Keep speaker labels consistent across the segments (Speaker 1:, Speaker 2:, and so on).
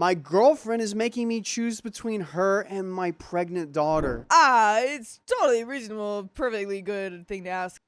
Speaker 1: My girlfriend is making me choose between her and my pregnant daughter.
Speaker 2: It's totally reasonable, perfectly good thing to ask.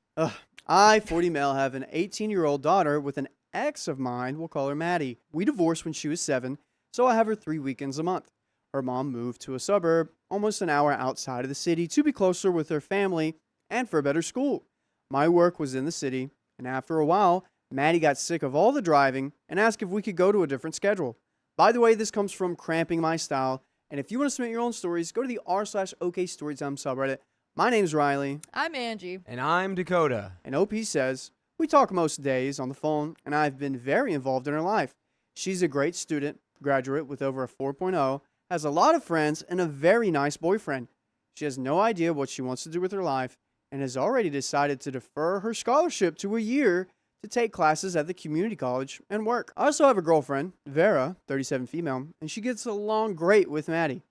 Speaker 1: I, 40 male, have an 18-year-old daughter with an ex of mine. We'll call her Maddie. We divorced when she was 7, so I have her 3 weekends a month. Her mom moved to a suburb almost an hour outside of the city to be closer with her family and for a better school. My work was in the city, and after a while, Maddie got sick of all the driving and asked if we could go to a different schedule. By the way, this comes from cramping my style, and if you want to submit your own stories, go to the r/okstorytime subreddit. My name's Riley.
Speaker 2: I'm Angie.
Speaker 3: And I'm Dakota.
Speaker 1: And OP says, we talk most days on the phone, and I've been very involved in her life. She's a great student, graduate with over a 4.0, has a lot of friends, and a very nice boyfriend. She has no idea what she wants to do with her life, and has already decided to defer her scholarship to a year to take classes at the community college and work. I also have a girlfriend, Vera, 37 female, and she gets along great with Maddie.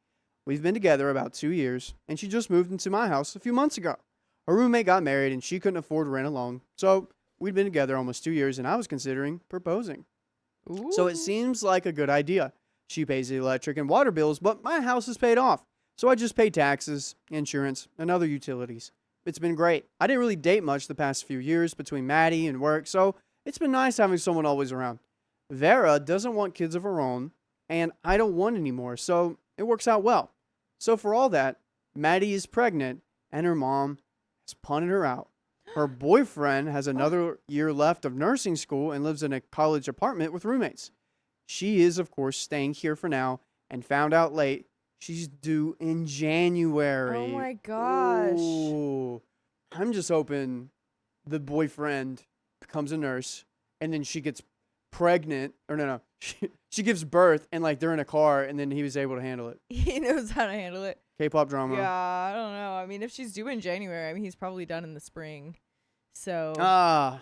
Speaker 1: We've been together about 2 years, and she just moved into my house a few months ago. Her roommate got married, and she couldn't afford rent alone, so we'd been together almost 2 years, and I was considering proposing.
Speaker 2: Ooh.
Speaker 1: So it seems like a good idea. She pays the electric and water bills, but my house is paid off, so I just pay taxes, insurance, and other utilities. It's been great. I didn't really date much the past few years between Maddie and work, so it's been nice having someone always around. Vera doesn't want kids of her own, and I don't want any more, so it works out well. So for all that, Maddie is pregnant, and her mom has punted her out. Her boyfriend has another year left of nursing school and lives in a college apartment with roommates. She is, of course, staying here for now, and found out late she's due in January.
Speaker 2: Oh my gosh.
Speaker 1: Ooh. I'm just hoping the boyfriend becomes a nurse, and then she gets pregnant, or no, she gives birth, and like they're in a car, and then he was able to handle it.
Speaker 2: He knows how to handle it.
Speaker 1: K-pop drama.
Speaker 2: Yeah, I don't know. I mean, if she's due in January, I mean, he's probably done in the spring. So,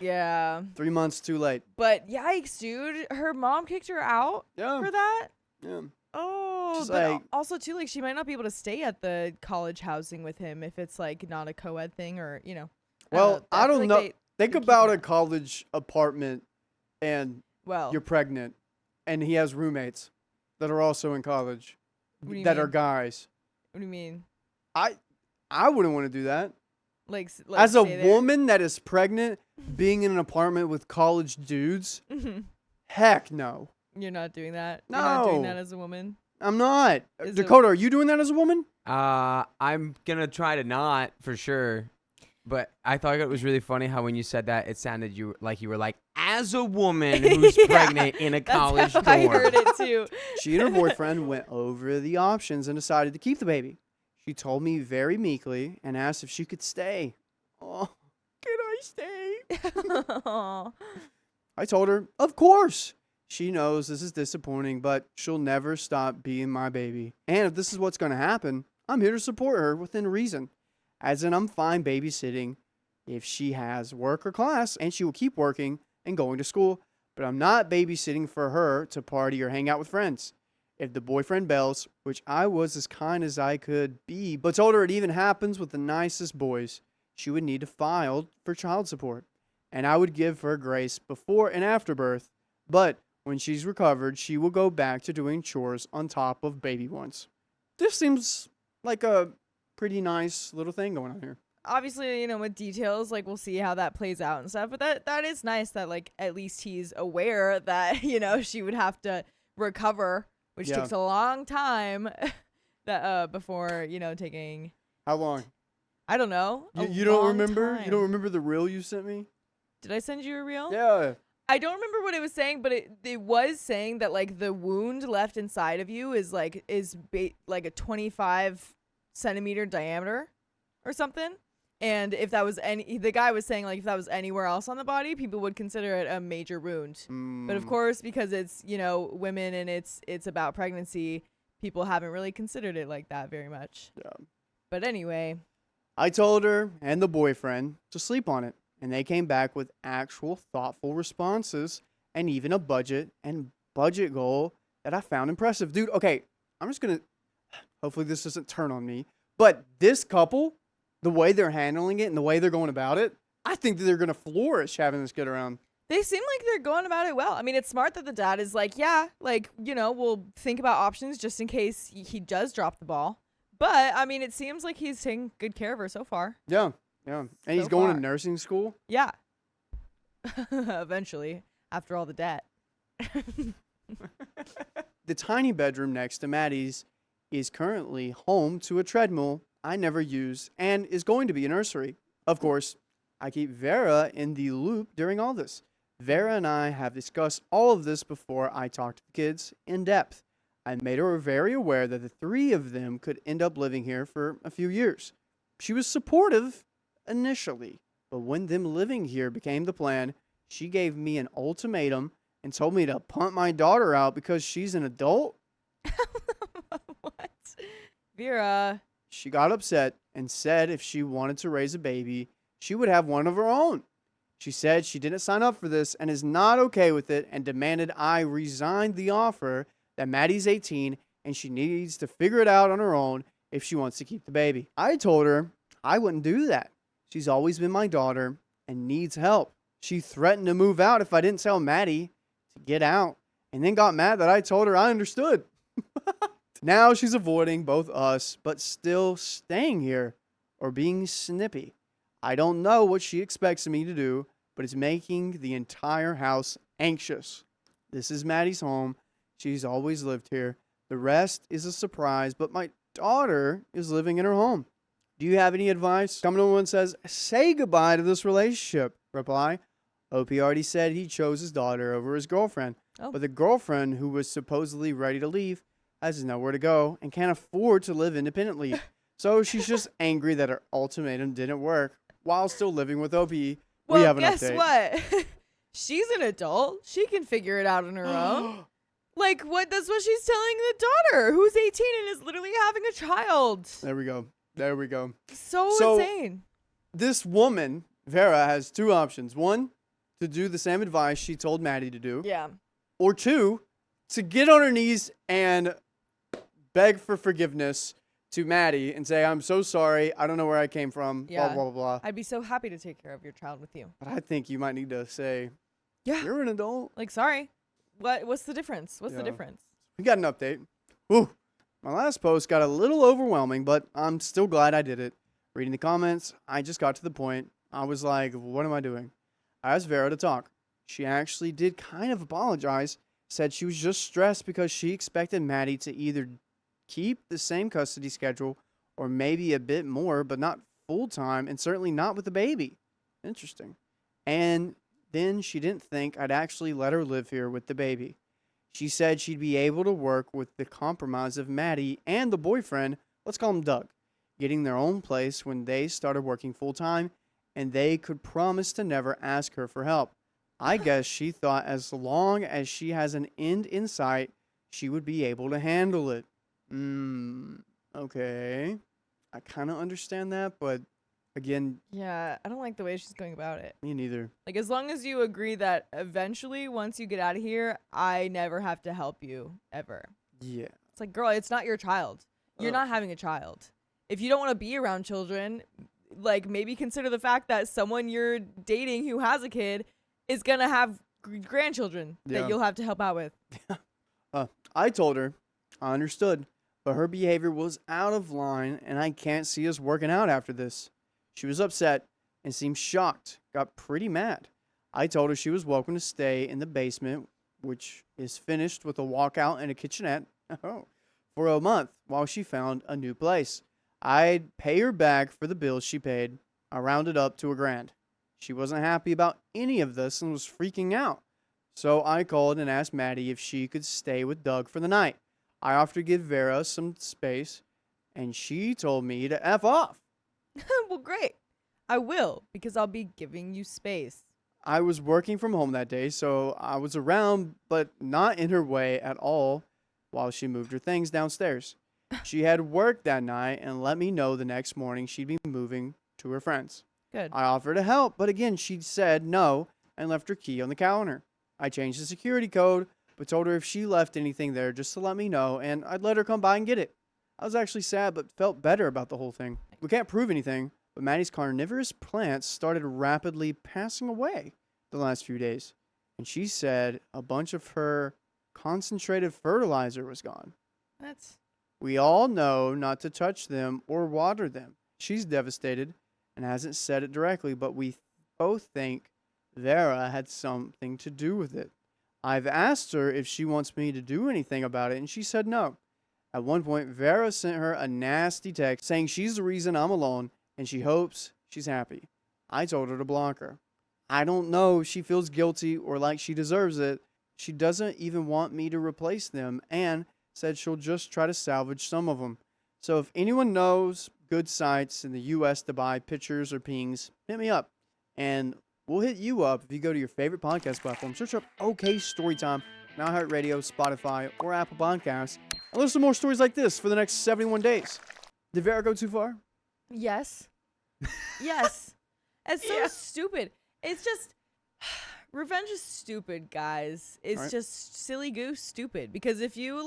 Speaker 2: yeah.
Speaker 1: 3 months too late.
Speaker 2: But yikes, dude. Her mom kicked her out
Speaker 1: Yeah.
Speaker 2: for that?
Speaker 1: Yeah.
Speaker 2: Oh,
Speaker 1: She's
Speaker 2: but
Speaker 1: like-
Speaker 2: also, too, like, she might not be able to stay at the college housing with him if it's, like, not a co-ed thing or, you know.
Speaker 1: Well, I
Speaker 2: feel
Speaker 1: don't
Speaker 2: like
Speaker 1: know.
Speaker 2: they
Speaker 1: Think
Speaker 2: keep
Speaker 1: about
Speaker 2: her
Speaker 1: a
Speaker 2: out.
Speaker 1: college apartment, and
Speaker 2: Well,
Speaker 1: you're pregnant, and he has roommates that are also in college
Speaker 2: What do you
Speaker 1: that are
Speaker 2: mean?
Speaker 1: guys.
Speaker 2: what do you mean?
Speaker 1: I wouldn't want to do that.
Speaker 2: Like
Speaker 1: As a
Speaker 2: stay there?
Speaker 1: woman that is pregnant, being in an apartment with college dudes, heck no.
Speaker 2: You're not doing that? You're not doing
Speaker 1: No.
Speaker 2: that as a woman?
Speaker 1: I'm not.
Speaker 2: Is it-
Speaker 1: Dakota, are you doing that as a woman?
Speaker 3: I'm gonna try to not for sure. But I thought it was really funny how when you said that, it sounded you were like, as a woman who's
Speaker 2: Yeah,
Speaker 3: pregnant in a college
Speaker 2: That's
Speaker 3: dorm.
Speaker 2: how I heard it, too.
Speaker 1: She and her boyfriend went over the options and decided to keep the baby. She told me very meekly and asked if she could stay. Oh, can I stay?
Speaker 2: Aw.
Speaker 1: I told her, of course. She knows this is disappointing, but she'll never stop being my baby. And if this is what's going to happen, I'm here to support her within reason. As in, I'm fine babysitting if she has work or class, and she will keep working and going to school. But I'm not babysitting for her to party or hang out with friends. If the boyfriend bails, which I was as kind as I could be, but told her it even happens with the nicest boys, she would need to file for child support. And I would give her grace before and after birth. But when she's recovered, she will go back to doing chores on top of baby ones. This seems like a pretty nice little thing going on here.
Speaker 2: Obviously, you know, with details, like, we'll see how that plays out and stuff. But that is nice that, like, at least he's aware that, you know, she would have to recover, which
Speaker 1: Yeah.
Speaker 2: takes a long time that before, you know, taking,
Speaker 1: How long?
Speaker 2: I don't know.
Speaker 1: You don't remember? You don't remember the reel you sent me?
Speaker 2: Did I send you a reel?
Speaker 1: Yeah.
Speaker 2: I don't remember what it was saying, but it was saying that, like, the wound left inside of you is like a 25 centimeter diameter or something. And if that was the guy was saying, like, if that was anywhere else on the body, people would consider it a major wound. But of course, because it's, you know, women and it's about pregnancy, people haven't really considered it like that very much.
Speaker 1: Yeah.
Speaker 2: But anyway,
Speaker 1: I told her and the boyfriend to sleep on it, and they came back with actual thoughtful responses and even a budget goal that I found impressive. Dude, okay, I'm just going to, hopefully this doesn't turn on me, but this couple, the way they're handling it and the way they're going about it, I think that they're going to flourish having this kid around.
Speaker 2: They seem like they're going about it well. I mean, it's smart that the dad is like, yeah, like, we'll think about options just in case he does drop the ball. But, I mean, it seems like he's taking good care of her so far.
Speaker 1: Yeah. And he's
Speaker 2: So
Speaker 1: going
Speaker 2: far.
Speaker 1: to nursing school.
Speaker 2: Yeah. Eventually, after all the debt.
Speaker 1: The tiny bedroom next to Maddie's is currently home to a treadmill I never use and is going to be a nursery. Of course, I keep Vera in the loop during all this. Vera and I have discussed all of this before I talk to the kids in depth. I made her very aware that the three of them could end up living here for a few years. She was supportive initially, but when them living here became the plan, she gave me an ultimatum and told me to punt my daughter out because she's an adult.
Speaker 2: What? Vera.
Speaker 1: She got upset and said if she wanted to raise a baby, she would have one of her own. She said she didn't sign up for this and is not okay with it and demanded I resign the offer, that Maddie's 18 and she needs to figure it out on her own if she wants to keep the baby. I told her I wouldn't do that. She's always been my daughter and needs help. She threatened to move out if I didn't tell Maddie to get out and then got mad that I told her I understood. Now she's avoiding both us but still staying here or being snippy. I don't know what she expects me to do, but it's making the entire house anxious. This is Maddie's home. She's always lived here. The rest is a surprise, but my daughter is living in her home. Do you have any advice? Someone one says, say goodbye to this relationship. Reply, OP already said he chose his daughter over his girlfriend, but the girlfriend who was supposedly ready to leave has nowhere to go and can't afford to live independently. So she's just angry that her ultimatum didn't work while still living with OP.
Speaker 2: Well,
Speaker 1: we have an
Speaker 2: guess
Speaker 1: update.
Speaker 2: what? She's an adult. She can figure it out on her own. Like, what? That's what she's telling the daughter, who's 18 and is literally having a child.
Speaker 1: There we go. There we go.
Speaker 2: So insane.
Speaker 1: This woman, Vera, has two options. One, to do the same advice she told Maddie to do.
Speaker 2: Yeah.
Speaker 1: Or two, to get on her knees and beg for forgiveness to Maddie and say, I'm so sorry. I don't know where I came from.
Speaker 2: Yeah.
Speaker 1: Blah, blah, blah.
Speaker 2: I'd be so happy to take care of your child with you.
Speaker 1: But I think you might need to say,
Speaker 2: Yeah.
Speaker 1: you're an adult.
Speaker 2: Like, sorry. What's the difference? What's the
Speaker 1: Yeah.
Speaker 2: difference?
Speaker 1: We got an update. Whew. My last post got a little overwhelming, but I'm still glad I did it. Reading the comments, I just got to the point. I was like, what am I doing? I asked Vera to talk. She actually did kind of apologize, said she was just stressed because she expected Maddie to either keep the same custody schedule or maybe a bit more, but not full time and certainly not with the baby. Interesting. And then she didn't think I'd actually let her live here with the baby. She said she'd be able to work with the compromise of Maddie and the boyfriend, let's call him Doug, getting their own place when they started working full time, and they could promise to never ask her for help. I guess she thought as long as she has an end in sight, she would be able to handle it. Okay. I kind of understand that, but again,
Speaker 2: Yeah, I don't like the way she's going about it.
Speaker 1: me neither.
Speaker 2: Like, as long as you agree that eventually, once you get out of here, I never have to help you, ever.
Speaker 1: Yeah.
Speaker 2: It's like, girl, it's not your child. You're not having a child. If you don't want to be around children, like, maybe consider the fact that someone you're dating who has a kid is going to have grandchildren
Speaker 1: Yeah.
Speaker 2: that you'll have to help out with.
Speaker 1: I told her I understood, but her behavior was out of line, and I can't see us working out after this. She was upset and seemed shocked, got pretty mad. I told her she was welcome to stay in the basement, which is finished with a walkout and a kitchenette, for a month while she found a new place. I'd pay her back for the bills she paid. I rounded up to $1,000. She wasn't happy about any of this and was freaking out. So I called and asked Maddie if she could stay with Doug for the night. I offered to give Vera some space, and she told me to F off.
Speaker 2: Well, great. I will, because I'll be giving you space.
Speaker 1: I was working from home that day, so I was around, but not in her way at all while she moved her things downstairs. She had work that night and let me know the next morning she'd be moving to her friends.
Speaker 2: Good.
Speaker 1: I offered to help, but again, she said no and left her key on the counter. I changed the security code, but told her if she left anything there just to let me know, and I'd let her come by and get it. I was actually sad, but felt better about the whole thing. We can't prove anything, but Maddie's carnivorous plants started rapidly passing away the last few days. and she said a bunch of her concentrated fertilizer was gone.
Speaker 2: That's
Speaker 1: We all know not to touch them or water them. She's devastated and hasn't said it directly, but we both think Vera had something to do with it. I've asked her if she wants me to do anything about it, and she said no. At one point, Vera sent her a nasty text saying she's the reason I'm alone and she hopes she's happy. I told her to block her. I don't know if she feels guilty or like she deserves it. She doesn't even want me to replace them and said she'll just try to salvage some of them. So if anyone knows good sites in the U.S. to buy pictures or pings, hit me up. And we'll hit you up if you go to your favorite podcast platform. Search up OK Storytime, iHeartRadio, Spotify, or Apple Podcasts. And listen to more stories like this for the next 71 days. Did Vera go too far?
Speaker 2: yes. Yes. It's so stupid. It's just revenge is stupid, guys. It's
Speaker 1: Right.
Speaker 2: just silly goose stupid. Because if you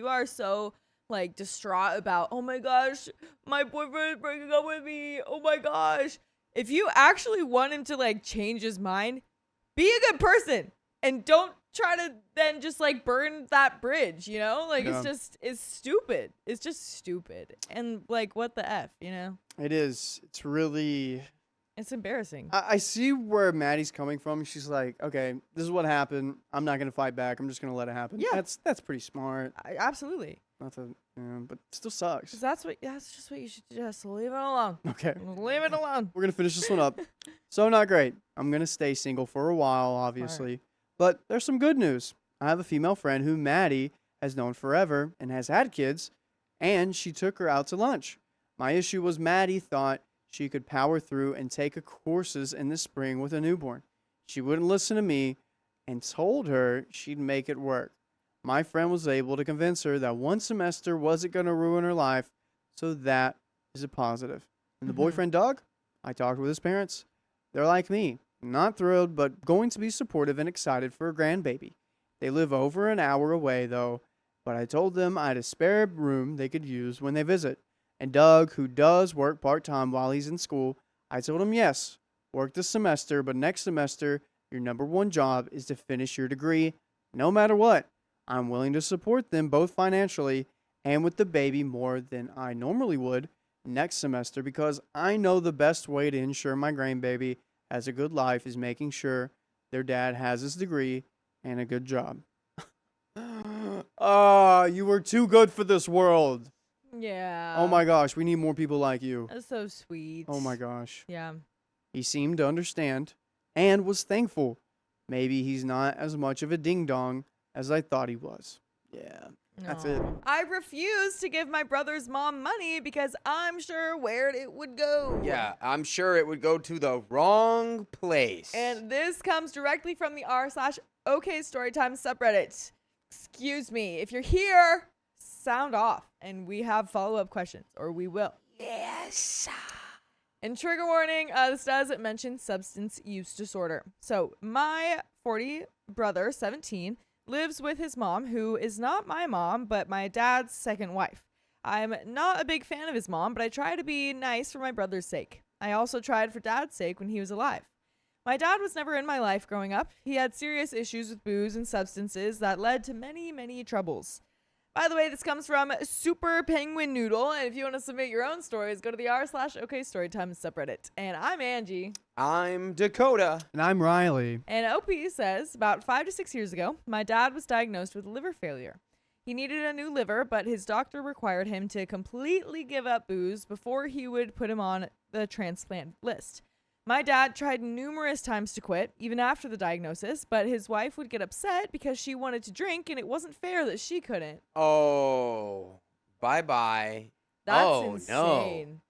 Speaker 2: are so like distraught about, oh my gosh, my boyfriend is breaking up with me. Oh my gosh. If you actually want him to like change his mind, be a good person and don't try to then just like burn that bridge, you know? Like
Speaker 1: Yeah.
Speaker 2: it's stupid. It's just stupid. And like what the F, you know?
Speaker 1: It is. It's really...
Speaker 2: It's embarrassing.
Speaker 1: I see where Maddie's coming from. She's like, okay, this is what happened. I'm not going to fight back. I'm just going to let it happen.
Speaker 2: Yeah.
Speaker 1: That's pretty smart.
Speaker 2: Absolutely.
Speaker 1: Not to, but it still sucks.
Speaker 2: 'Cause that's just what you should just leave it alone.
Speaker 1: Okay.
Speaker 2: Leave it alone.
Speaker 1: We're going to finish this one up. So not great. I'm going to stay single for a while, obviously. But there's some good news. I have a female friend who Maddie has known forever and has had kids, and she took her out to lunch. My issue was Maddie thought she could power through and take courses in the spring with a newborn. She wouldn't listen to me and told her she'd make it work. My friend was able to convince her that one semester wasn't going to ruin her life, so that is a positive. And the boyfriend, Doug, I talked with his parents. They're like me, not thrilled, but going to be supportive and excited for a grandbaby. They live over an hour away, though, but I told them I had a spare room they could use when they visit. And Doug, who does work part-time while he's in school, I told him, yes, work this semester, but next semester, your number one job is to finish your degree, no matter what. I'm willing to support them both financially and with the baby more than I normally would next semester because I know the best way to ensure my grandbaby has a good life is making sure their dad has his degree and a good job. You were too good for this world.
Speaker 2: Yeah.
Speaker 1: Oh my gosh, we need more people like you.
Speaker 2: That's so sweet.
Speaker 1: Oh my gosh.
Speaker 2: Yeah.
Speaker 1: He seemed to understand and was thankful. Maybe he's not as much of a ding-dong as I thought he was. Yeah, that's it.
Speaker 2: I refuse to give my brother's mom money because I'm sure where it would go.
Speaker 3: Yeah, I'm sure it would go to the wrong place.
Speaker 2: And this comes directly from the r/OK Storytime subreddit. Excuse me, if you're here, sound off, and we have follow-up questions, or we will.
Speaker 3: yes.
Speaker 2: And trigger warning, this does mention substance use disorder. So my 40 brother, 17, lives with his mom, who is not my mom, but my dad's second wife. I'm not a big fan of his mom, but I try to be nice for my brother's sake. I also tried for dad's sake when he was alive. My dad was never in my life growing up. He had serious issues with booze and substances that led to many, many troubles. By the way, this comes from Super Penguin Noodle, and if you want to submit your own stories, go to the r/OK Storytime subreddit. And I'm Angie.
Speaker 3: I'm Dakota.
Speaker 1: And I'm Riley.
Speaker 2: And OP says, about 5 to 6 years ago, my dad was diagnosed with liver failure. He needed a new liver, but his doctor required him to completely give up booze before he would put him on the transplant list. My dad tried numerous times to quit, even after the diagnosis, but his wife would get upset because she wanted to drink and it wasn't fair that she couldn't.
Speaker 3: Oh, bye-bye.
Speaker 2: That's
Speaker 3: Oh,
Speaker 2: insane.
Speaker 3: no.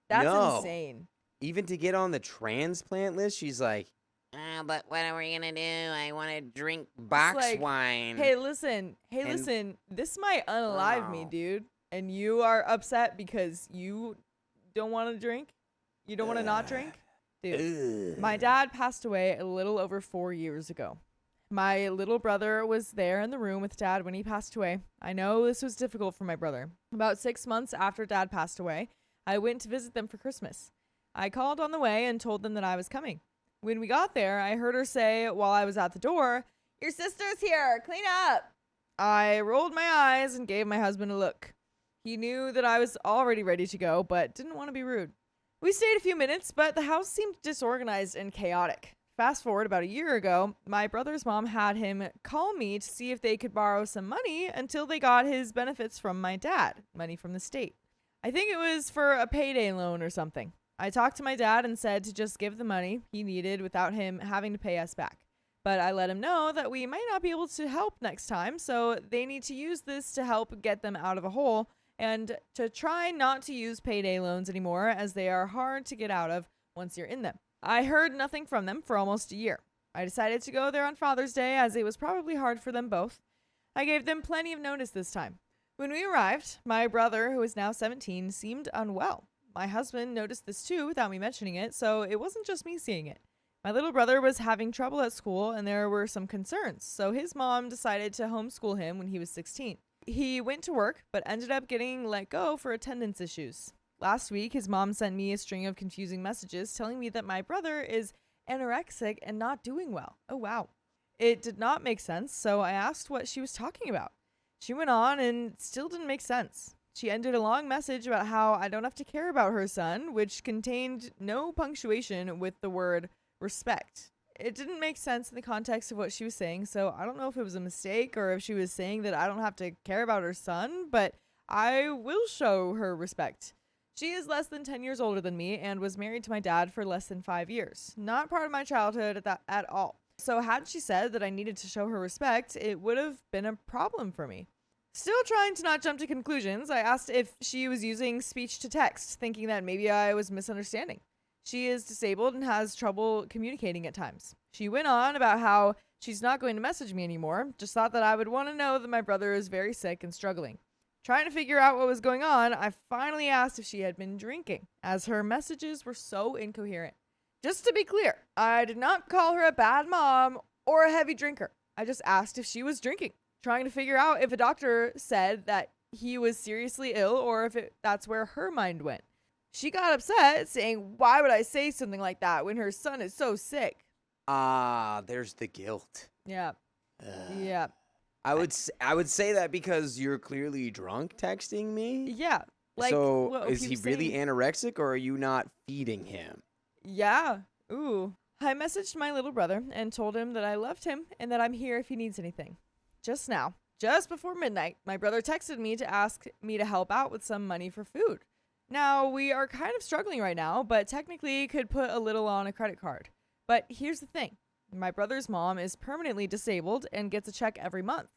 Speaker 2: That's
Speaker 3: No.
Speaker 2: insane.
Speaker 3: Even to get on the transplant list, she's like,
Speaker 4: But what are we gonna do? I want to drink box
Speaker 2: like,
Speaker 4: wine.
Speaker 2: Hey, listen. This might unalive me,
Speaker 3: Wow.
Speaker 2: dude. And you are upset because you don't want to drink? You don't want to not drink? Dude,
Speaker 3: ugh.
Speaker 2: my dad passed away a little over 4 years ago. My little brother was there in the room with dad when he passed away. I know this was difficult for my brother. About 6 months after dad passed away, I went to visit them for Christmas. I called on the way and told them that I was coming. When we got there, I heard her say while I was at the door, "Your sister's here, clean up." I rolled my eyes and gave my husband a look. He knew that I was already ready to go, but didn't want to be rude. We stayed a few minutes, but the house seemed disorganized and chaotic. Fast forward about a year ago, my brother's mom had him call me to see if they could borrow some money until they got his benefits from my dad, money from the state. I think it was for a payday loan or something. I talked to my dad and said to just give the money he needed without him having to pay us back. But I let him know that we might not be able to help next time, so they need to use this to help get them out of a hole and to try not to use payday loans anymore, as they are hard to get out of once you're in them. I heard nothing from them for almost a year. I decided to go there on Father's Day, as it was probably hard for them both. I gave them plenty of notice this time. When we arrived, my brother, who is now 17, seemed unwell. My husband noticed this too without me mentioning it, so it wasn't just me seeing it. My little brother was having trouble at school and there were some concerns, so his mom decided to homeschool him when he was 16. He went to work, but ended up getting let go for attendance issues. Last week, his mom sent me a string of confusing messages telling me that my brother is anorexic and not doing well. Oh, wow. It did not make sense, so I asked what she was talking about. She went on and still didn't make sense. She ended a long message about how I don't have to care about her son, which contained no punctuation with the word respect. It didn't make sense in the context of what she was saying, so I don't know if it was a mistake or if she was saying that I don't have to care about her son, but I will show her respect. She is less than 10 years older than me and was married to my dad for less than 5 years. Not part of my childhood at all. So had she said that I needed to show her respect, it would have been a problem for me. Still trying to not jump to conclusions, I asked if she was using speech to text, thinking that maybe I was misunderstanding. She is disabled and has trouble communicating at times. She went on about how she's not going to message me anymore, just thought that I would want to know that my brother is very sick and struggling. Trying to figure out what was going on, I finally asked if she had been drinking, as her messages were so incoherent. Just to be clear, I did not call her a bad mom or a heavy drinker. I just asked if she was drinking, trying to figure out if a doctor said that he was seriously ill or if that's where her mind went. She got upset, saying, "Why would I say something like that when her son is so sick?"
Speaker 3: There's the guilt.
Speaker 2: Yeah.
Speaker 3: Ugh.
Speaker 2: Yeah.
Speaker 3: I would say that because you're clearly drunk texting me.
Speaker 2: Yeah. Like,
Speaker 3: So
Speaker 2: what
Speaker 3: is
Speaker 2: he
Speaker 3: he
Speaker 2: was
Speaker 3: really
Speaker 2: saying.
Speaker 3: anorexic or are you not feeding him?
Speaker 2: Yeah. Ooh. I messaged my little brother and told him that I loved him and that I'm here if he needs anything. Just now, just before midnight, my brother texted me to ask me to help out with some money for food. Now, we are kind of struggling right now, but technically could put a little on a credit card. But here's the thing. My brother's mom is permanently disabled and gets a check every month.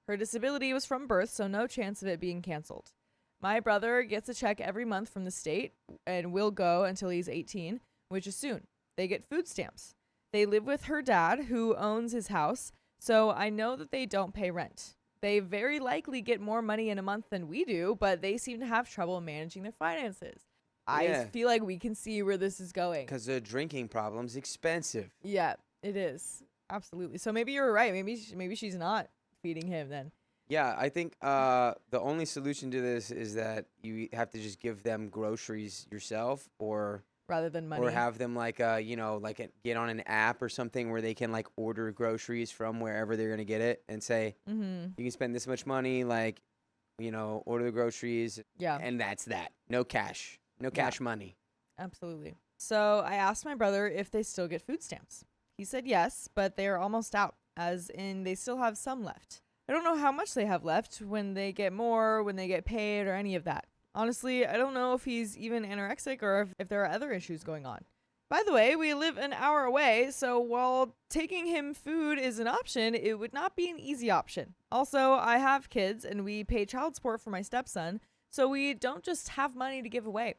Speaker 2: Her disability was from birth, so no chance of it being canceled. My brother gets a check every month from the state and will go until he's 18, which is soon. They get food stamps. They live with her dad, who owns his house, so I know that they don't pay rent. They very likely get more money in a month than we do, but they seem to have trouble managing their finances. I
Speaker 3: Yeah.
Speaker 2: feel like we can see where this is going.
Speaker 3: Because the drinking problem's expensive.
Speaker 2: Yeah, it is. Absolutely. So maybe you're right. Maybe she's not feeding him then.
Speaker 3: Yeah, I think the only solution to this is that you have to just give them groceries yourself, or
Speaker 2: Rather than money.
Speaker 3: have them get on an app or something where they can like order groceries from wherever they're gonna get it and say
Speaker 2: Mm-hmm.
Speaker 3: you can spend this much money, order the groceries,
Speaker 2: Yeah.
Speaker 3: and that's that. No cash, no cash money.
Speaker 2: Absolutely. So I asked my brother if they still get food stamps. He said yes, but they are almost out, as in they still have some left. I don't know how much they have left, when they get more, when they get paid, or any of that. Honestly, I don't know if he's even anorexic or if there are other issues going on. By the way, we live an hour away, so while taking him food is an option, it would not be an easy option. Also, I have kids and we pay child support for my stepson, so we don't just have money to give away.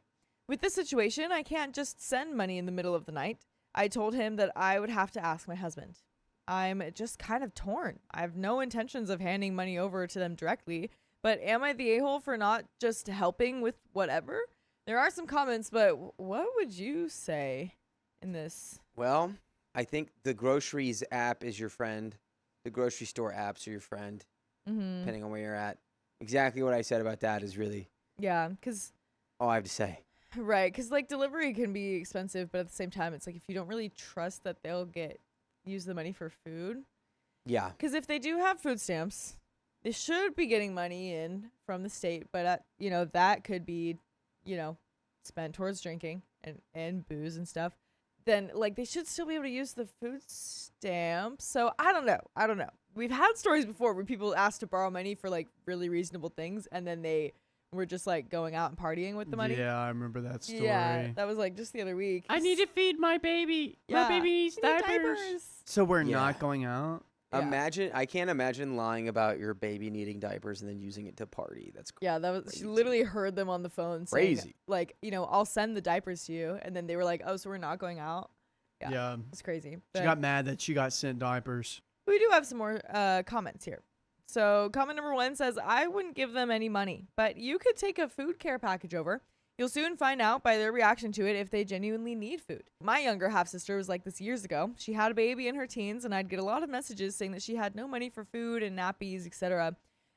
Speaker 2: With this situation, I can't just send money in the middle of the night. I told him that I would have to ask my husband. I'm just kind of torn. I have no intentions of handing money over to them directly, but am I the a-hole for not just helping with whatever? There are some comments, but what would you say in this?
Speaker 3: Well, I think the groceries app is your friend. The grocery store apps are your friend,
Speaker 2: Mm-hmm.
Speaker 3: depending on where you're at. Exactly what I said about that is really
Speaker 2: Yeah, because
Speaker 3: all I have to say.
Speaker 2: Right, because like delivery can be expensive, but at the same time, it's like if you don't really trust that they'll use the money for food.
Speaker 3: Yeah.
Speaker 2: Because if they do have food stamps, they should be getting money in from the state, but that could be, spent towards drinking and booze and stuff. Then like they should still be able to use the food stamps. So I don't know. We've had stories before where people asked to borrow money for like really reasonable things, and then they were just like going out and partying with the money.
Speaker 1: Yeah, I remember that story.
Speaker 2: Yeah, that was like just the other week.
Speaker 3: I need to feed my baby.
Speaker 2: Yeah.
Speaker 3: My baby needs
Speaker 2: You need
Speaker 3: diapers.
Speaker 1: So we're
Speaker 3: Yeah.
Speaker 1: not going out?
Speaker 2: Yeah.
Speaker 3: I can't imagine lying about your baby needing diapers and then using it to party. That's
Speaker 2: Yeah, that was. She
Speaker 3: crazy.
Speaker 2: literally heard them on the phone saying,
Speaker 3: Crazy.
Speaker 2: like, I'll send the diapers to you, and then they were like, oh, so we're not going out. Yeah.
Speaker 1: Yeah.
Speaker 2: It's crazy.
Speaker 1: She
Speaker 2: But
Speaker 1: got mad that she got sent diapers.
Speaker 2: we do have some more comments here. So comment number 1 says, I wouldn't give them any money, but you could take a food care package over. You'll soon find out by their reaction to it if they genuinely need food. My younger half-sister was like this years ago. She had a baby in her teens, and I'd get a lot of messages saying that she had no money for food and nappies, etc.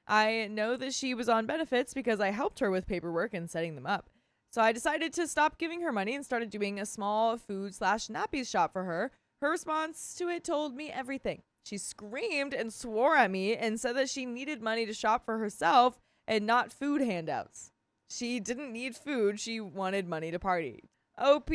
Speaker 2: I know that she was on benefits because I helped her with paperwork and setting them up. So I decided to stop giving her money and started doing a small food/nappies shop for her. Her response to it told me everything. She screamed and swore at me and said that she needed money to shop for herself and not food handouts. She didn't need food. She wanted money to party. OP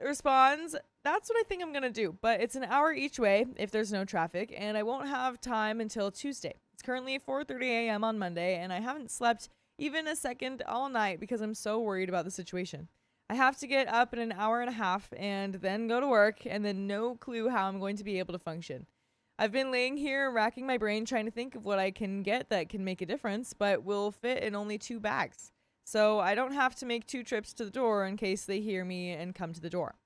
Speaker 2: responds, that's what I think I'm going to do, but it's an hour each way if there's no traffic, and I won't have time until Tuesday. It's currently 4:30 a.m. on Monday, and I haven't slept even a second all night because I'm so worried about the situation. I have to get up in an hour and a half and then go to work, and then no clue how I'm going to be able to function. I've been laying here racking my brain trying to think of what I can get that can make a difference, but will fit in only 2 bags. So I don't have to make 2 trips to the door in case they hear me and come to the door.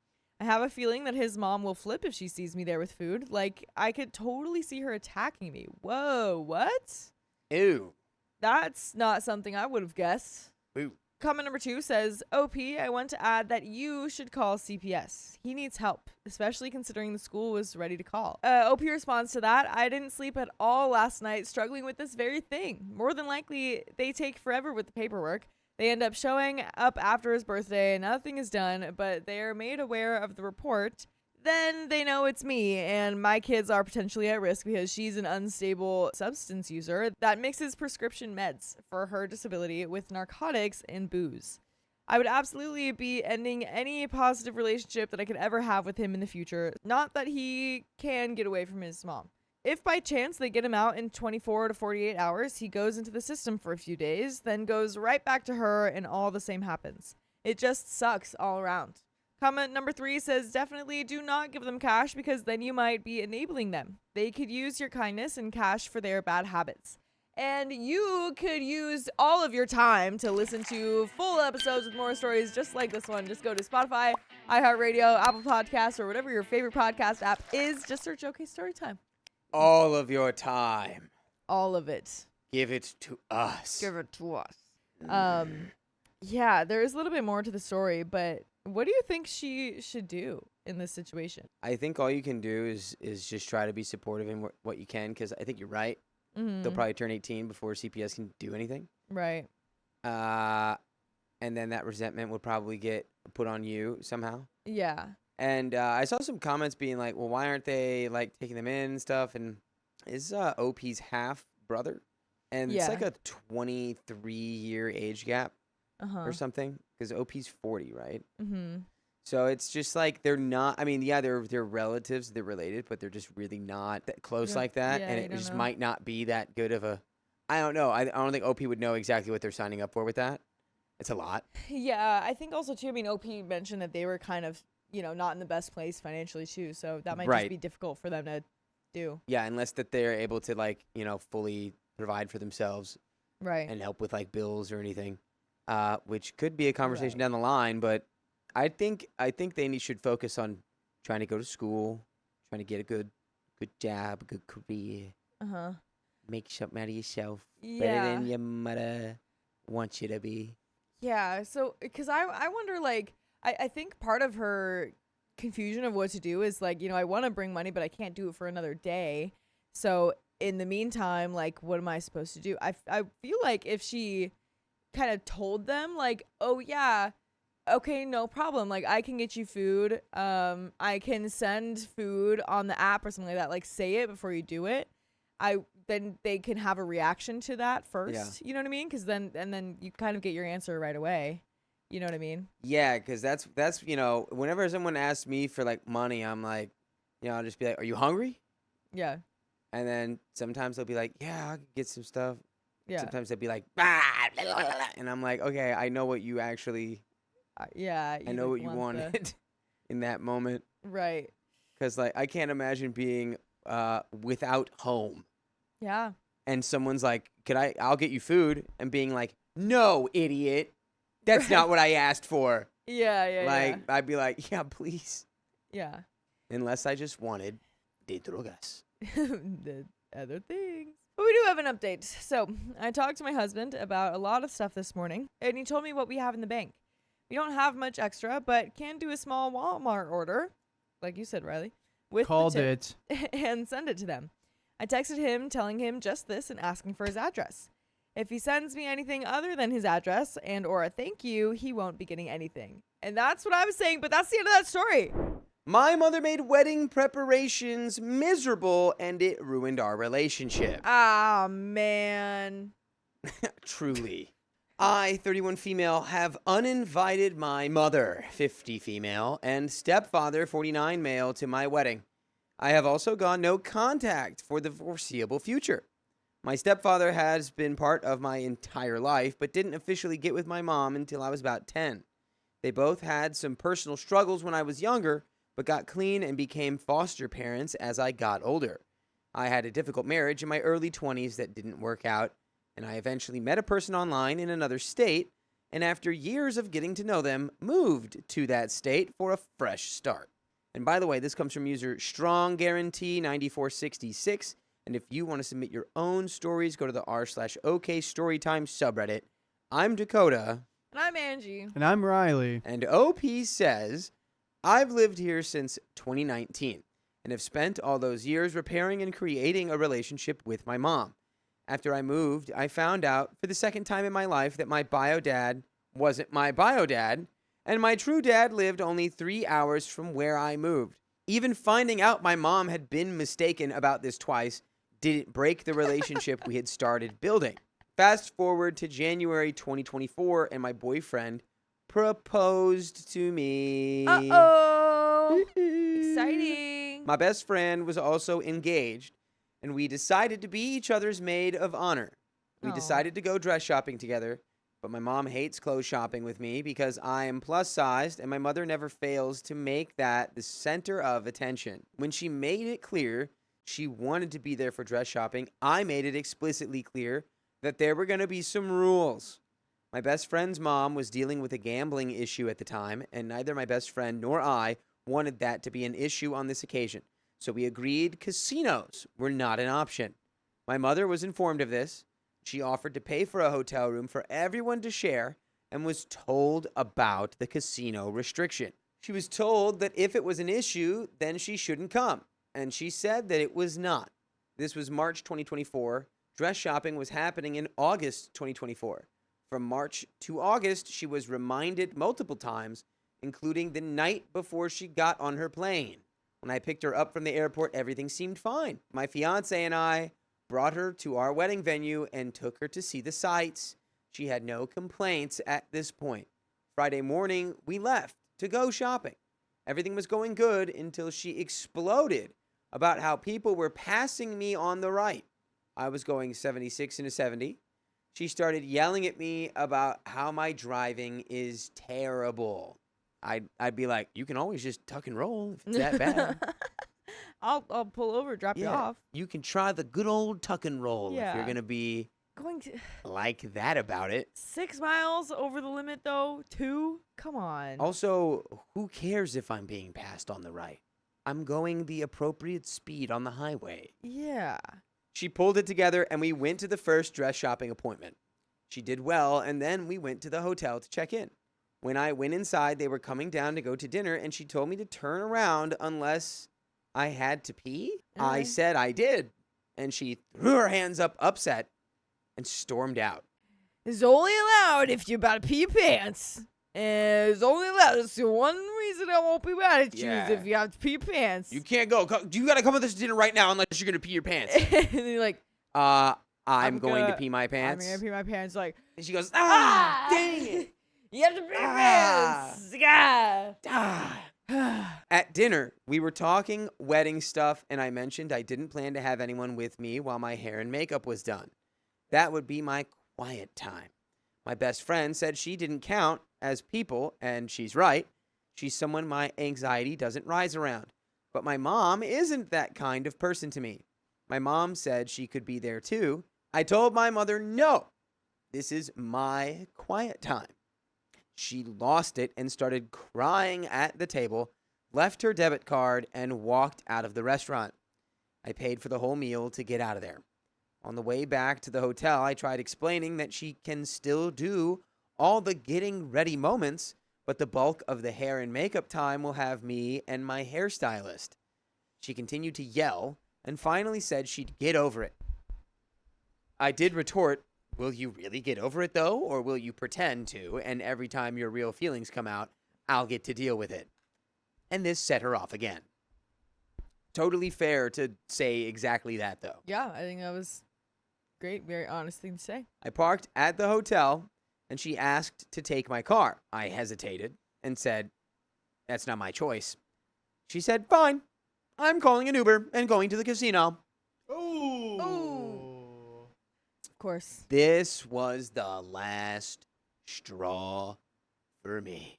Speaker 2: I have a feeling that his mom will flip if she sees me there with food. Like, I could totally see her attacking me. Whoa, what?
Speaker 3: Ew.
Speaker 2: That's not something I would have guessed.
Speaker 3: Ew.
Speaker 2: Comment number 2 says, OP, I want to add that you should call CPS. He needs help, especially considering the school was ready to call. OP responds to that, I didn't sleep at all last night struggling with this very thing. More than likely, they take forever with the paperwork. They end up showing up after his birthday and nothing is done, but they are made aware of the report. Then they know it's me and my kids are potentially at risk because she's an unstable substance user that mixes prescription meds for her disability with narcotics and booze. I would absolutely be ending any positive relationship that I could ever have with him in the future. Not that he can get away from his mom. If by chance they get him out in 24 to 48 hours, he goes into the system for a few days, then goes right back to her and all the same happens. It just sucks all around. Comment number 3 says, definitely do not give them cash because then you might be enabling them. They could use your kindness and cash for their bad habits. And you could use all of your time to listen to full episodes with more stories just like this one. Just go to Spotify, iHeartRadio, Apple Podcasts, or whatever your favorite podcast app is. Just search OK Storytime.
Speaker 3: All of your time.
Speaker 2: All of it.
Speaker 3: Give it to us.
Speaker 2: Give it to us. Yeah, there is a little bit more to the story, but what do you think she should do in this situation?
Speaker 3: I think all you can do is just try to be supportive in what you can, because I think you're right.
Speaker 2: Mm-hmm.
Speaker 3: They'll probably turn 18 before CPS can do anything.
Speaker 2: Right.
Speaker 3: And then that resentment would probably get put on you somehow.
Speaker 2: Yeah.
Speaker 3: And I saw some comments being like, well, why aren't they like taking them in and stuff? And is OP's half brother, and it's like a 23-year age gap or something, because OP's 40, right?
Speaker 2: Mm-hmm.
Speaker 3: So it's just like they're not. I mean, yeah, they're relatives, they're related, but they're just really not that close like that,
Speaker 2: yeah,
Speaker 3: and
Speaker 2: you
Speaker 3: it
Speaker 2: don't
Speaker 3: just
Speaker 2: know.
Speaker 3: might not be that good of a. I don't know. I don't think OP would know exactly what they're signing up for with that. It's a lot.
Speaker 2: Yeah, I think also too. I mean, OP mentioned that they were kind of not in the best place financially too, so that might just be difficult for them to do.
Speaker 3: Yeah, unless that they're able to like fully provide for themselves,
Speaker 2: Right.
Speaker 3: and help with like bills or anything, which could be a conversation
Speaker 2: Right.
Speaker 3: down the line. But I think they should focus on trying to go to school, trying to get a good job, a good career,
Speaker 2: Uh-huh.
Speaker 3: make something out of yourself, better
Speaker 2: Yeah.
Speaker 3: than your mother wants you to be.
Speaker 2: Yeah, so because I wonder, like, I think part of her confusion of what to do is like, I want to bring money, but I can't do it for another day. So in the meantime, like, what am I supposed to do? I feel like if she kind of told them, like, oh yeah, okay, no problem. Like, I can get you food. I can send food on the app or something like that. Like, say it before you do it. Then they can have a reaction to that first. You know what I mean? Because then you kind of get your answer right away. You know what I mean?
Speaker 3: Yeah, because that's whenever someone asks me for like money, I'm like, I'll just be like, "Are you hungry?"
Speaker 2: Yeah.
Speaker 3: And then sometimes they'll be like, "Yeah, I can get some stuff."
Speaker 2: Yeah.
Speaker 3: Sometimes they'll be like, "Bah, blah, blah, blah," and I'm like, "Okay, I know what you actually."
Speaker 2: Yeah.
Speaker 3: I know what you wanted in that moment.
Speaker 2: Right.
Speaker 3: Because like I can't imagine being without home.
Speaker 2: Yeah.
Speaker 3: And someone's like, I'll get you food, and being like, "No, idiot. That's not what I asked for."
Speaker 2: Yeah.
Speaker 3: Like, I'd be like, "Yeah, please."
Speaker 2: Yeah.
Speaker 3: Unless I just wanted de drogas.
Speaker 2: The other things. But we do have an update. So I talked to my husband about a lot of stuff this morning, and he told me what we have in the bank. We don't have much extra, but can do a small Walmart order, like you said, Riley, with
Speaker 1: Called
Speaker 2: the
Speaker 1: it.
Speaker 2: tip and send it to them. I texted him telling him just this and asking for his address. If he sends me anything other than his address and or a thank you, he won't be getting anything. And that's what I was saying, but that's the end of that story.
Speaker 3: My mother made wedding preparations miserable, and it ruined our relationship.
Speaker 2: Ah, man.
Speaker 3: Truly. I, 31 female, have uninvited my mother, 50 female, and stepfather, 49 male, to my wedding. I have also gone no contact for the foreseeable future. My stepfather has been part of my entire life, but didn't officially get with my mom until I was about 10. They both had some personal struggles when I was younger, but got clean and became foster parents as I got older. I had a difficult marriage in my early 20s that didn't work out, and I eventually met a person online in another state, and after years of getting to know them, moved to that state for a fresh start. And by the way, this comes from user StrongGuarantee9466, and if you want to submit your own stories, go to the r/okstorytime subreddit. I'm Dakota.
Speaker 2: And I'm Angie.
Speaker 1: And I'm Riley.
Speaker 3: And OP says, I've lived here since 2019 and have spent all those years repairing and creating a relationship with my mom. After I moved, I found out for the second time in my life that my bio dad wasn't my bio dad, and my true dad lived only 3 hours from where I moved. Even finding out my mom had been mistaken about this twice didn't break the relationship we had started building. Fast forward to January 2024, and my boyfriend proposed to me.
Speaker 2: Uh-oh. Exciting.
Speaker 3: My best friend was also engaged, and we decided to be each other's maid of honor. We decided to go dress shopping together, but my mom hates clothes shopping with me because I am plus-sized, and my mother never fails to make that the center of attention. When she made it clear she wanted to be there for dress shopping, I made it explicitly clear that there were going to be some rules. My best friend's mom was dealing with a gambling issue at the time, and neither my best friend nor I wanted that to be an issue on this occasion. So we agreed casinos were not an option. My mother was informed of this. She offered to pay for a hotel room for everyone to share and was told about the casino restriction. She was told that if it was an issue, then she shouldn't come, and she said that it was not. This was March 2024. Dress shopping was happening in August 2024. From March to August, she was reminded multiple times, including the night before she got on her plane. When I picked her up from the airport, everything seemed fine. My fiance and I brought her to our wedding venue and took her to see the sights. She had no complaints at this point. Friday morning, we left to go shopping. Everything was going good until she exploded about how people were passing me on the right. I was going 76 into 70. She started yelling at me about how my driving is terrible. I'd be like, you can always just tuck and roll if it's that bad.
Speaker 2: I'll pull over, drop you off.
Speaker 3: You can try the good old tuck and roll if
Speaker 2: Yeah.
Speaker 3: you're going to be
Speaker 2: Going to
Speaker 3: like that about it.
Speaker 2: 6 miles over the limit, though. 2? Come on.
Speaker 3: Also, who cares if I'm being passed on the right? I'm going the appropriate speed on the highway.
Speaker 2: Yeah.
Speaker 3: She pulled it together, and we went to the first dress shopping appointment. She did well, and then we went to the hotel to check in. When I went inside, they were coming down to go to dinner, and she told me to turn around unless I had to pee. I said I did, and she threw her hands up, upset, and stormed out.
Speaker 2: It's only allowed if you're about to pee your pants. And it's only that's the one reason I won't be mad at you is
Speaker 3: Yeah.
Speaker 2: if you have to pee your pants.
Speaker 3: You can't go. You gotta come with us to dinner right now unless you're gonna pee your pants.
Speaker 2: And you're like,
Speaker 3: I'm going to
Speaker 2: gonna-
Speaker 3: pee my pants.
Speaker 2: I'm gonna pee my pants. Like,
Speaker 3: And she goes,
Speaker 2: dang it. You have to pee your pants.
Speaker 3: At dinner, we were talking wedding stuff, and I mentioned I didn't plan to have anyone with me while my hair and makeup was done. That would be my quiet time. My best friend said she didn't count as people, and she's right. She's someone my anxiety doesn't rise around. But my mom isn't that kind of person to me. My mom said she could be there too. I told my mother, no, this is my quiet time. She lost it and started crying at the table, left her debit card, and walked out of the restaurant. I paid for the whole meal to get out of there. On the way back to the hotel, I tried explaining that she can still do all the getting ready moments, but the bulk of the hair and makeup time will have me and my hairstylist. She continued to yell and finally said she'd get over it. I did retort, will you really get over it though, or will you pretend to, and every time your real feelings come out, I'll get to deal with it? And this set her off again. Totally fair to say exactly that though.
Speaker 2: yeah, I think that was great. Very honest thing to say.
Speaker 3: I parked at the hotel, and she asked to take my car. I hesitated and said, that's not my choice. She said, fine. I'm calling an Uber and going to the casino.
Speaker 2: Of course.
Speaker 3: This was the last straw for me.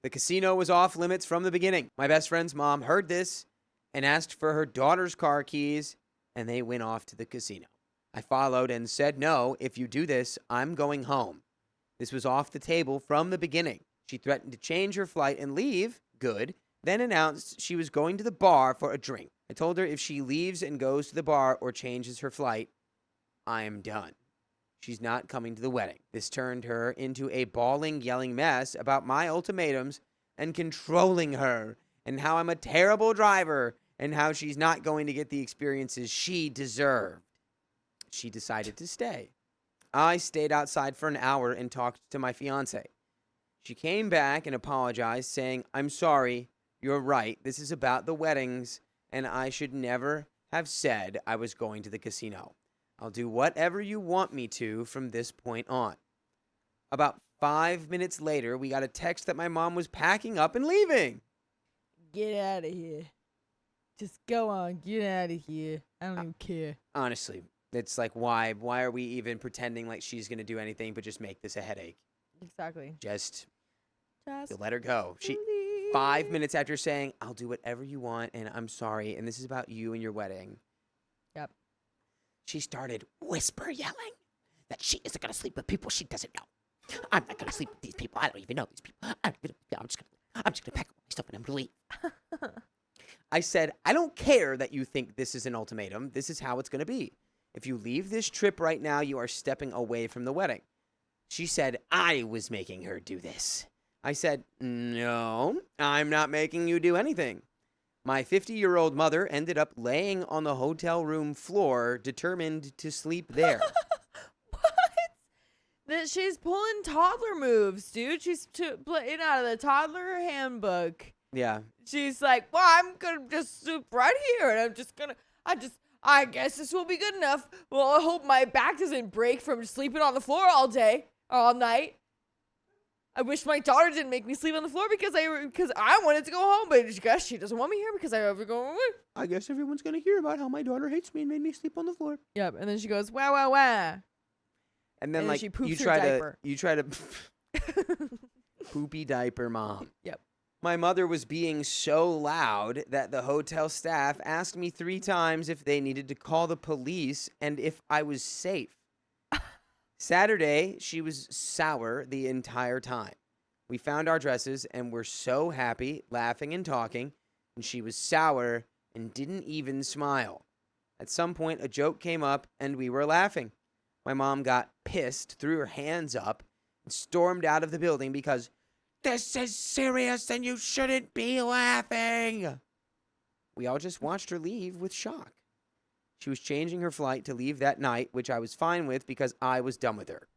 Speaker 3: The casino was off limits from the beginning. My best friend's mom heard this and asked for her daughter's car keys, and they went off to the casino. I followed and said, no, if you do this, I'm going home. This was off the table from the beginning. She threatened to change her flight and leave, good, then announced she was going to the bar for a drink. I told her if she leaves and goes to the bar or changes her flight, I am done. She's not coming to the wedding. This turned her into a bawling, yelling mess about my ultimatums and controlling her and how I'm a terrible driver and how she's not going to get the experiences she deserved. She decided to stay. I stayed outside for an hour and talked to my fiance. She came back and apologized, saying, I'm sorry, you're right. This is about the weddings, and I should never have said I was going to the casino. I'll do whatever you want me to from this point on. About 5 minutes later, we got a text that my mom was packing up and leaving.
Speaker 2: Get out of here. Just go on. Get out of here. I don't even care.
Speaker 3: Honestly, it's like, why are we even pretending like she's going to do anything but just make this a headache?
Speaker 2: Exactly.
Speaker 3: Just
Speaker 2: Just
Speaker 3: let her go. She 5 minutes after saying, I'll do whatever you want, and I'm sorry, and this is about you and your wedding.
Speaker 2: Yep.
Speaker 3: She started whisper yelling that she isn't going to sleep with people she doesn't know. I'm not going to sleep with these people. I don't even know these people. I'm just going to pack up my stuff and I'm going to leave. I said, I don't care that you think this is an ultimatum. This is how it's going to be. If you leave this trip right now, you are stepping away from the wedding. She said, I was making her do this. I said, no, I'm not making you do anything. My 50-year-old mother ended up laying on the hotel room floor, determined to sleep there.
Speaker 2: What? That she's pulling toddler moves, dude. She's playing out of the toddler handbook.
Speaker 3: Yeah.
Speaker 2: She's like, well, I'm gonna just sleep right here, and I'm just gonna, I guess this will be good enough. Well, I hope my back doesn't break from sleeping on the floor all day, all night. I wish my daughter didn't make me sleep on the floor because I wanted to go home, but I guess she doesn't want me here because I ever go away.
Speaker 3: I guess everyone's going to hear about how my daughter hates me and made me sleep on the floor.
Speaker 2: Yep, and then she goes, wah, wah, wah.
Speaker 3: And then,
Speaker 2: And
Speaker 3: like,
Speaker 2: she poops
Speaker 3: you
Speaker 2: her
Speaker 3: try
Speaker 2: diaper.
Speaker 3: to poopy diaper mom.
Speaker 2: Yep.
Speaker 3: My mother was being so loud that the hotel staff asked me 3 times if they needed to call the police and if I was safe. Saturday, she was sour the entire time. We found our dresses and were so happy, laughing and talking, and she was sour and didn't even smile. At some point, a joke came up and we were laughing. My mom got pissed, threw her hands up, and stormed out of the building because this is serious and you shouldn't be laughing. We all just watched her leave with shock. She was changing her flight to leave that night, which I was fine with because I was done with her.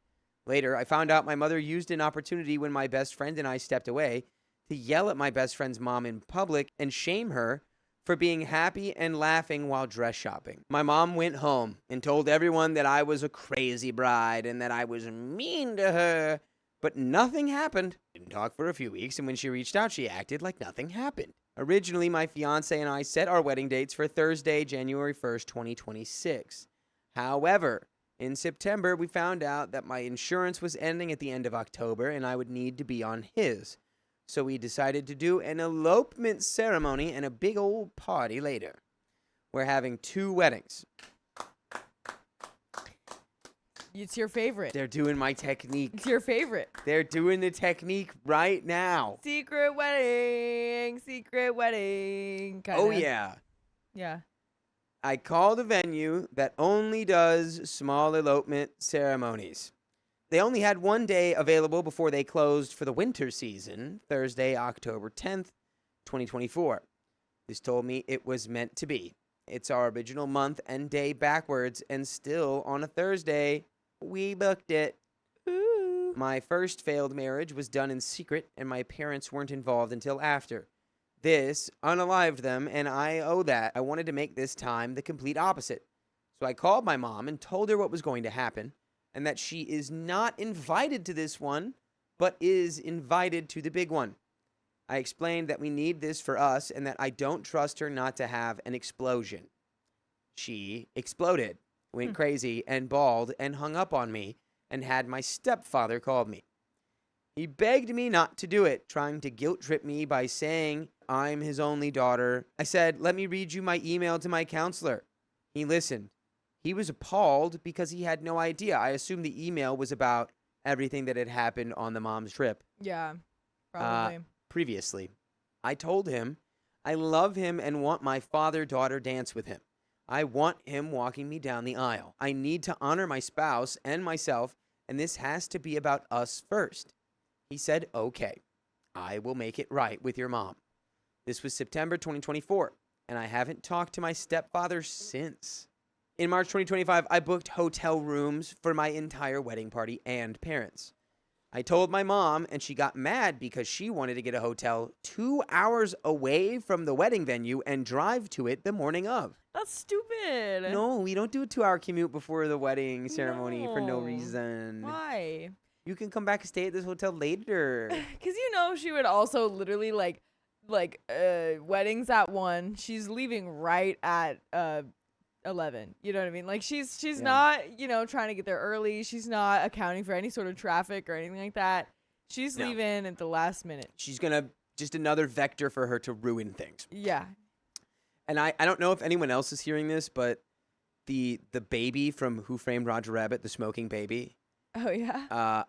Speaker 3: Later, I found out my mother used an opportunity when my best friend and I stepped away to yell at my best friend's mom in public and shame her for being happy and laughing while dress shopping. My mom went home and told everyone that I was a crazy bride and that I was mean to her, but nothing happened. Didn't talk for a few weeks, and when she reached out, she acted like nothing happened. Originally, my fiance and I set our wedding dates for Thursday, January 1st, 2026. However, in September, we found out that my insurance was ending at the end of October and I would need to be on his. So we decided to do an elopement ceremony and a big old party later. We're having 2 weddings.
Speaker 2: It's your favorite.
Speaker 3: They're doing my technique.
Speaker 2: It's your favorite.
Speaker 3: They're doing the technique right now.
Speaker 2: Secret wedding. Secret wedding. Kinda.
Speaker 3: Oh, yeah.
Speaker 2: Yeah.
Speaker 3: I called a venue that only does small elopement ceremonies. They only had 1 day available before they closed for the winter season, Thursday, October 10th, 2024. This told me it was meant to be. It's our original month and day backwards, and still on a Thursday, we booked it.
Speaker 2: Ooh.
Speaker 3: My first failed marriage was done in secret, and my parents weren't involved until after. This unalived them, and I owe that. I wanted to make this time the complete opposite. So I called my mom and told her what was going to happen, and that she is not invited to this one, but is invited to the big one. I explained that we need this for us, and that I don't trust her not to have an explosion. She exploded, went crazy, and bawled, and hung up on me, and had my stepfather call me. He begged me not to do it, trying to guilt-trip me by saying I'm his only daughter. I said, let me read you my email to my counselor. He listened. He was appalled because he had no idea. I assumed the email was about everything that had happened on the mom's trip.
Speaker 2: Yeah. Probably.
Speaker 3: Previously. I told him I love him and want my father-daughter dance with him. I want him walking me down the aisle. I need to honor my spouse and myself, and this has to be about us first. He said, okay, I will make it right with your mom. This was September 2024, and I haven't talked to my stepfather since. In March 2025, I booked hotel rooms for my entire wedding party and parents. I told my mom, and she got mad because she wanted to get a hotel 2 hours away from the wedding venue and drive to it the morning of.
Speaker 2: That's stupid.
Speaker 3: No, we don't do a 2-hour commute before the wedding ceremony for no
Speaker 2: No.
Speaker 3: reason.
Speaker 2: Why?
Speaker 3: You can come back and stay at this hotel later.
Speaker 2: Because she would also literally weddings at 1. She's leaving right at 11. You know what I mean? Like she's not, trying to get there early. She's not accounting for any sort of traffic or anything like that. She's leaving at the last minute.
Speaker 3: She's gonna just another vector for her to ruin things.
Speaker 2: Yeah.
Speaker 3: And I don't know if anyone else is hearing this, but the baby from Who Framed Roger Rabbit, the smoking baby,
Speaker 2: Oh yeah.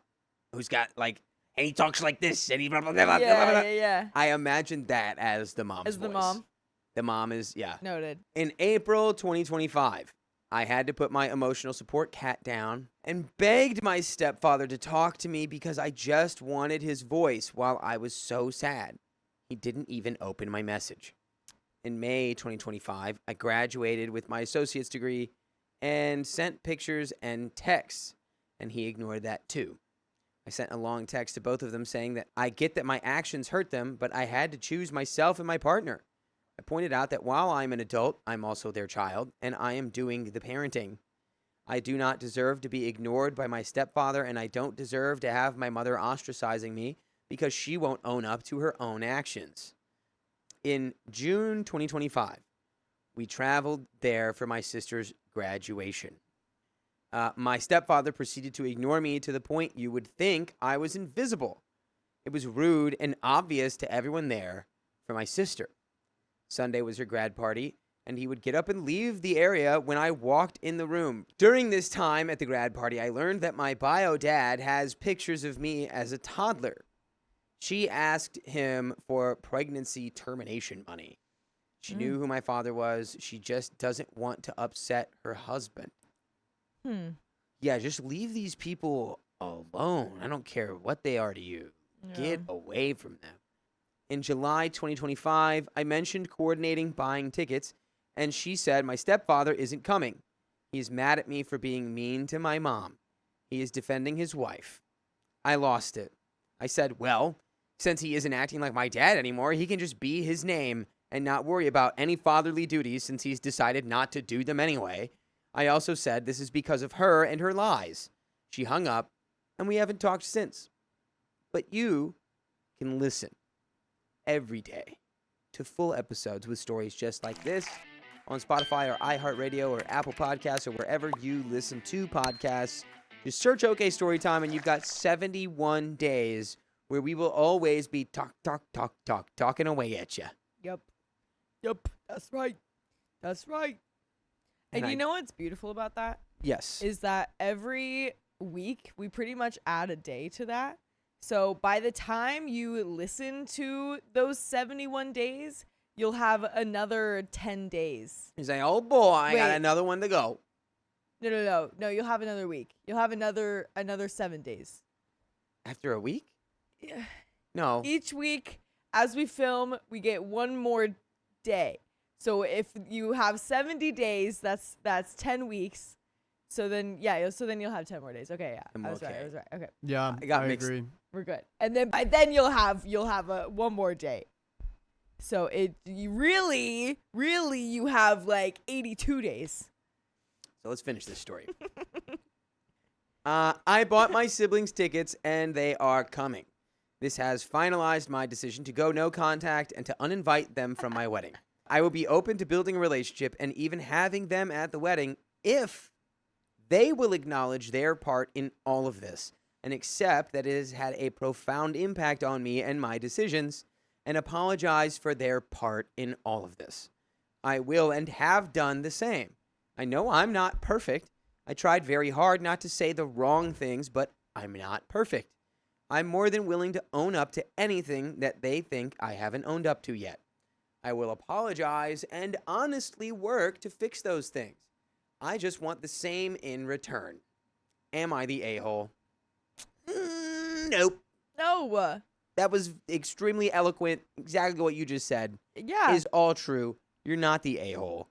Speaker 3: who's got and he talks like this, and he blah, blah, blah, blah,
Speaker 2: Yeah,
Speaker 3: blah, blah.
Speaker 2: yeah.
Speaker 3: I imagine that as the mom's
Speaker 2: As the
Speaker 3: voice.
Speaker 2: mom.
Speaker 3: The mom is, yeah.
Speaker 2: Noted.
Speaker 3: In April 2025, I had to put my emotional support cat down and begged my stepfather to talk to me because I just wanted his voice while I was so sad. He didn't even open my message. In May 2025, I graduated with my associate's degree and sent pictures and texts, and he ignored that too. I sent a long text to both of them saying that I get that my actions hurt them, but I had to choose myself and my partner. I pointed out that while I'm an adult, I'm also their child, and I am doing the parenting. I do not deserve to be ignored by my stepfather, and I don't deserve to have my mother ostracizing me because she won't own up to her own actions. In June 2025, we traveled there for my sister's graduation. My stepfather proceeded to ignore me to the point you would think I was invisible. It was rude and obvious to everyone there for my sister. Sunday was her grad party, and he would get up and leave the area when I walked in the room. During this time at the grad party, I learned that my bio dad has pictures of me as a toddler. She asked him for pregnancy termination money. She knew who my father was. She just doesn't want to upset her husband. Yeah, just leave these people alone. I don't care what they are to you.
Speaker 2: Yeah.
Speaker 3: Get away from them. In July 2025, I mentioned coordinating buying tickets, and she said my stepfather isn't coming. He's mad at me for being mean to my mom. He is defending his wife. I lost it. I said, well, since he isn't acting like my dad anymore, he can just be his name and not worry about any fatherly duties since he's decided not to do them anyway. I also said this is because of her and her lies. She hung up, and we haven't talked since. But you can listen every day to full episodes with stories just like this on Spotify or iHeartRadio or Apple Podcasts or wherever you listen to podcasts. Just search OK Storytime, and you've got 71 days where we will always be talking away at you.
Speaker 2: Yep. That's right. And you know what's beautiful about that?
Speaker 3: Yes.
Speaker 2: Is that every week we pretty much add a day to that. So by the time you listen to those 71 days, you'll have another 10 days.
Speaker 3: You say, oh boy, I got
Speaker 2: Wait.
Speaker 3: another one to go.
Speaker 2: No, you'll have another week. You'll have another 7 days.
Speaker 3: After a week?
Speaker 2: Yeah.
Speaker 3: No.
Speaker 2: Each week as we film, we get one more day. So if you have 70 days, that's 10 weeks. So then you'll have 10 more days. Okay, yeah. I was right. Okay.
Speaker 1: Yeah,
Speaker 3: I got
Speaker 1: I
Speaker 3: mixed.
Speaker 1: agree.
Speaker 2: We're good. And then by then you'll have one more day. So you really you have like 82 days.
Speaker 3: So let's finish this story. I bought my siblings tickets, and they are coming. This has finalized my decision to go no contact and to uninvite them from my wedding. I will be open to building a relationship and even having them at the wedding if they will acknowledge their part in all of this and accept that it has had a profound impact on me and my decisions and apologize for their part in all of this. I will and have done the same. I know I'm not perfect. I tried very hard not to say the wrong things, but I'm not perfect. I'm more than willing to own up to anything that they think I haven't owned up to yet. I will apologize and honestly work to fix those things. I just want the same in return. Am I the a-hole? Nope.
Speaker 2: No.
Speaker 3: That was extremely eloquent. Exactly what you just said
Speaker 2: Yeah.
Speaker 3: is all true. You're not the a-hole.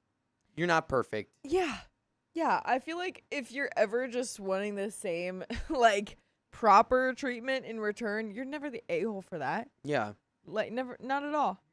Speaker 3: You're not perfect.
Speaker 2: Yeah. I feel like if you're ever just wanting the same like proper treatment in return, you're never the a-hole for that.
Speaker 3: Yeah.
Speaker 2: Like never, not at all.